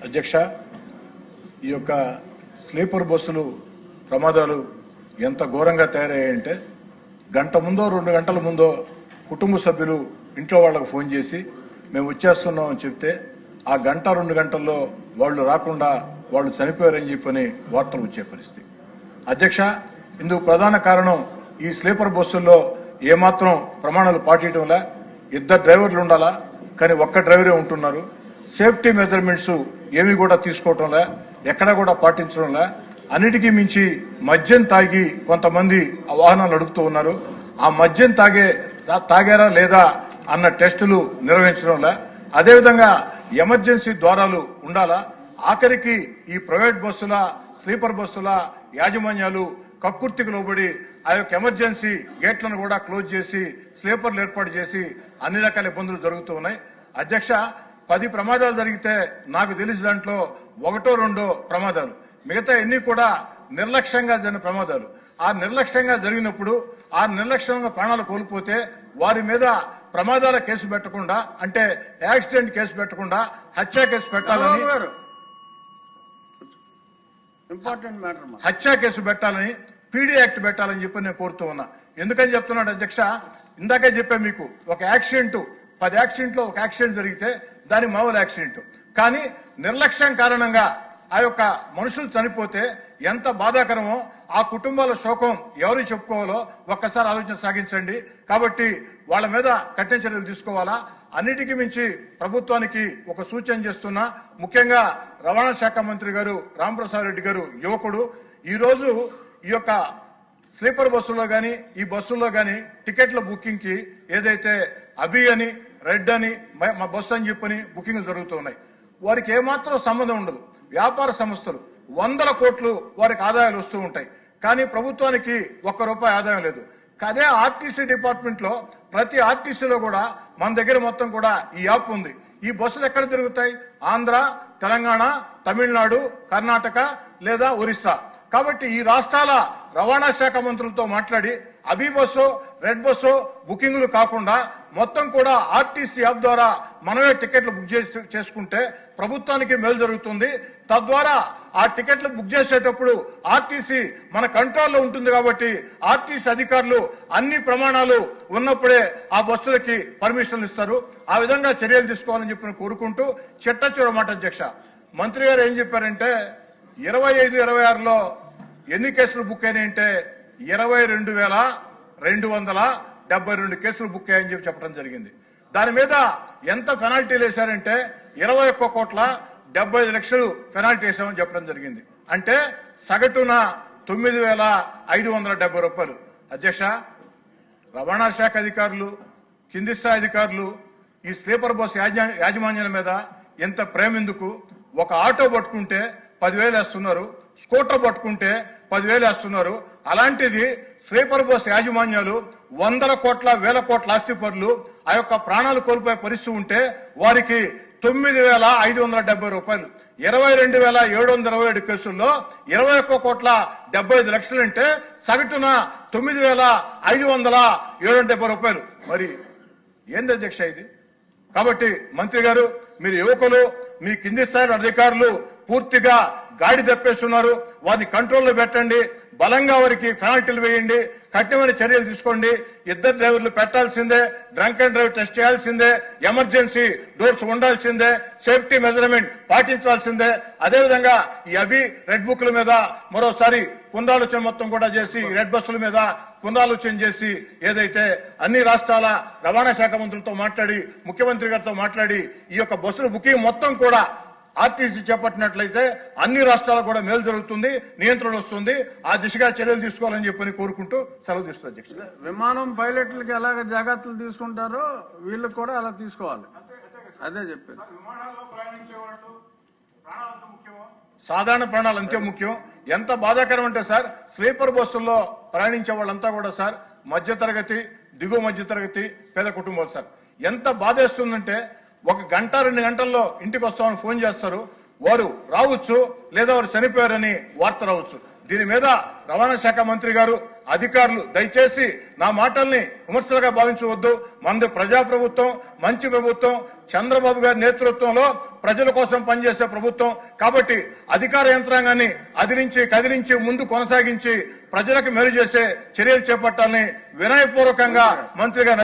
అధ్యక్ష, ఈ యొక్క స్లీపర్ బస్సులు ప్రమాదాలు ఎంత ఘోరంగా తయారయ్యాయంటే గంట ముందో 2 గంటల ముందో కుటుంబ సభ్యులు ఇంట్లో వాళ్ళకు ఫోన్ చేసి మేము వచ్చేస్తున్నాం అని చెప్తే ఆ గంట 2 గంటల్లో వాళ్ళు రాకుండా వాళ్ళు చనిపోయారని చెప్పని వార్తలు వచ్చే పరిస్థితి. అధ్యక్ష, ఇందుకు ప్రధాన కారణం ఈ స్లీపర్ బస్సుల్లో ఏమాత్రం ప్రమాణాలు పాటించడంలా, 2 డ్రైవర్లు ఉండాలా కానీ ఒక్క డ్రైవరే ఉంటున్నారు. సేఫ్టీ మెజర్మెంట్స్ ఏమి కూడా తీసుకోవటంలా, ఎక్కడా కూడా పాటించడంలా. అన్నిటికీ మించి మద్యం తాగి కొంతమంది ఆ వాహనాలు నడుపుతూ ఉన్నారు. ఆ మద్యం తాగారా లేదా అన్న టెస్టులు నిర్వహించడంలా. అదేవిధంగా ఎమర్జెన్సీ ద్వారాలు ఉండాలా. ఆఖరికి ఈ ప్రైవేట్ బస్సుల స్లీపర్ బస్సుల యాజమాన్యాలు కక్కుర్తికి లోబడి ఆ యొక్క ఎమర్జెన్సీ గేట్లను కూడా క్లోజ్ చేసి స్లీపర్లు ఏర్పాటు చేసి అన్ని రకాల ఇబ్బందులు జరుగుతూ ఉన్నాయి. అధ్యక్ష, 10 ప్రమాదాలు జరిగితే నాకు తెలిసి దాంట్లో 1-2 ప్రమాదాలు, మిగతా ఎన్ని కూడా నిర్లక్ష్యంగా జరిగిన ప్రమాదాలు. ఆ నిర్లక్ష్యంగా జరిగినప్పుడు ఆ నిర్లక్ష్యంగా ప్రాణాలు కోల్పోతే వారి మీద ప్రమాదాల కేసు పెట్టకుండా, అంటే యాక్సిడెంట్ కేసు పెట్టకుండా హత్య కేసు పెట్టాలని, ఇంపార్టెంట్ మ్యాటర్ హత్య కేసు పెట్టాలని, పీడీ యాక్ట్ పెట్టాలని చెప్పి నేను కోరుతూ ఉన్నా. ఎందుకని చెప్తున్నాడు అధ్యక్ష, ఇందాకే చెప్పా మీకు, ఒక యాక్సిడెంట్ 10 యాక్సిడెంట్లో ఒక యాక్సిడెంట్ జరిగితే దాని మామూలు యాక్సిడెంట్, కానీ నిర్లక్ష్యం కారణంగా ఆ యొక్క మనుషులు చనిపోతే ఎంత బాధాకరమో, ఆ కుటుంబాల శోకం ఎవరు చెప్పుకోవాలో ఒక్కసారి ఆలోచన సాగించండి. కాబట్టి వాళ్ళ మీద కఠిన చర్యలు తీసుకోవాలా. అన్నిటికీ మించి ప్రభుత్వానికి ఒక సూచన చేస్తున్నా, ముఖ్యంగా రవాణా శాఖ మంత్రి గారు రాంప్రసాద్ రెడ్డి గారు యువకుడు, ఈ రోజు ఈ యొక్క స్లీపర్ బస్సులో గాని ఈ బస్సుల్లో గాని టికెట్ల బుకింగ్ కి ఏదైతే అభి అని, రెడ్ అని, మా బస్సు అని చెప్పని బుకింగ్లు జరుగుతున్నాయి. వారికి ఏమాత్రం సంబంధం ఉండదు. వ్యాపార సంస్థలు 100 కోట్లు వారికి ఆదాయాలు వస్తూ ఉంటాయి, కానీ ప్రభుత్వానికి ₹1 ఆదాయం లేదు. అదే ఆర్టీసీ డిపార్ట్మెంట్ లో ప్రతి ఆర్టీసీలో కూడా మన దగ్గర మొత్తం కూడా ఈ యాప్ ఉంది. ఈ బస్సులు ఎక్కడ తిరుగుతాయి? ఆంధ్ర, తెలంగాణ, తమిళనాడు, కర్ణాటక లేదా ఒరిస్సా. కాబట్టి ఈ రాష్ట్రాల రవాణా శాఖ మంత్రులతో మాట్లాడి అభి బస్సు, రెడ్ బస్సు బుకింగ్లు కాకుండా మొత్తం కూడా ఆర్టీసీ యాప్ ద్వారా మనమే టికెట్లు బుక్ చేసుకుంటే ప్రభుత్వానికి మేలు జరుగుతుంది. తద్వారా ఆ టికెట్లు బుక్ చేసేటప్పుడు ఆర్టీసీ మన కంట్రోల్లో ఉంటుంది. కాబట్టి ఆర్టీసీ అధికారులు అన్ని ప్రమాణాలు ఉన్నప్పుడే ఆ బస్సులకి పర్మిషన్లు ఇస్తారు. ఆ విధంగా చర్యలు తీసుకోవాలని చెప్పి కోరుకుంటూ చిట్ట మాట అధ్యక్ష, మంత్రి గారు ఏం చెప్పారంటే 25-26లో ఎన్ని కేసులు బుక్ అయినాయంటే 22,272 కేసులు బుక్ అయ్యాయని చెప్పడం జరిగింది. దాని మీద ఎంత పెనాల్టీలు వేశారంటే 21,75,00,000 పెనాల్టీ వేసామని చెప్పడం జరిగింది. అంటే సగటున 9,570 రూపాయలు. అధ్యక్ష, రవాణా శాఖ అధికారులు, కింది స్థాయి అధికారులు ఈ స్లీపర్ బస్ యాజమాన్యాల మీద ఎంత ప్రేమ ఎందుకు? ఒక ఆటో పట్టుకుంటే 10,000 వేస్తున్నారు, స్కూటర్ పట్టుకుంటే 10,000 వేస్తున్నారు. అలాంటిది స్లీపర్ బస్ యాజమాన్యాలు 100 కోట్ల 1,000 కోట్ల ఆస్తిపరులు ఆ యొక్క ప్రాణాలు కోల్పోయే పరిస్థితి ఉంటే వారికి 9,570 రూపాయలు. 22,727 కేసుల్లో 21,75,00,000 అంటే సగటున 9,570 రూపాయలు. మరి ఏంది అధ్యక్ష ఇది? కాబట్టి మంత్రి గారు, మీరు యువకులు, మీ కింది స్థాయి అధికారులు పూర్తిగా గాడి తప్పేస్తున్నారు. వారిని కంట్రోల్లో పెట్టండి, బలంగా వారికి పెనాల్టీలు వేయండి, కఠినమైన చర్యలు తీసుకోండి. 2 డ్రైవర్లు పెట్టాల్సిందే, డ్రంక్ అండ్ డ్రైవ్ టెస్ట్ చేయాల్సిందే, ఎమర్జెన్సీ డోర్స్ ఉండాల్సిందే, సేఫ్టీ మెజర్మెంట్ పాటించాల్సిందే. అదేవిధంగా ఈ అభి రెడ్ బుక్ల మీద మరోసారి పునరాలోచన మొత్తం కూడా చేసి, రెడ్ బస్సుల మీద పునరాలోచన చేసి, ఏదైతే అన్ని రాష్ట్రాల రవాణా శాఖ మంత్రులతో మాట్లాడి, ముఖ్యమంత్రి గారితో మాట్లాడి ఈ యొక్క బస్సుల బుకింగ్ మొత్తం కూడా ఆర్టీసీ చేపట్టినట్లయితే అన్ని రాష్ట్రాలకు కూడా మేలు జరుగుతుంది, నియంత్రణ వస్తుంది. ఆ దిశగా చర్యలు తీసుకోవాలని చెప్పని కోరుకుంటూ సెలవు తీసుకున్నారు అధ్యక్ష. విమానం పైలట్లకి ఎలాగ జాగ్రత్తలు తీసుకుంటారో వీళ్ళకి కూడా అలా తీసుకోవాలి. అదే చెప్పారు. సాధారణ ప్రాణాలు అంతే ముఖ్యం. ఎంత బాధాకరం అంటే సార్, స్లీపర్ బస్సుల్లో ప్రయాణించే వాళ్ళంతా కూడా సార్ మధ్యతరగతి, దిగువ మధ్యతరగతి, పేద కుటుంబాలు సార్. ఎంత బాధేస్తుందంటే 1 గంట 2 గంటల్లో ఇంటికి వస్తామని ఫోన్ చేస్తారు. వారు రావచ్చు, లేదా వారు చనిపోయారని వార్త రావచ్చు. దీని మీద రవాణా శాఖ మంత్రి గారు, అధికారులు దయచేసి నా మాటల్ని విమర్శలుగా భావించవద్దు. మనది ప్రజాప్రభుత్వం, మంచి ప్రభుత్వం. చంద్రబాబు గారి నేతృత్వంలో ప్రజల కోసం పనిచేసే ప్రభుత్వం. కాబట్టి అధికార యంత్రాంగాన్ని అదిరించి కదిలించి ముందు కొనసాగించి ప్రజలకు మేలు చేసే చర్యలు చేపట్టాలని వినయపూర్వకంగా మంత్రిగా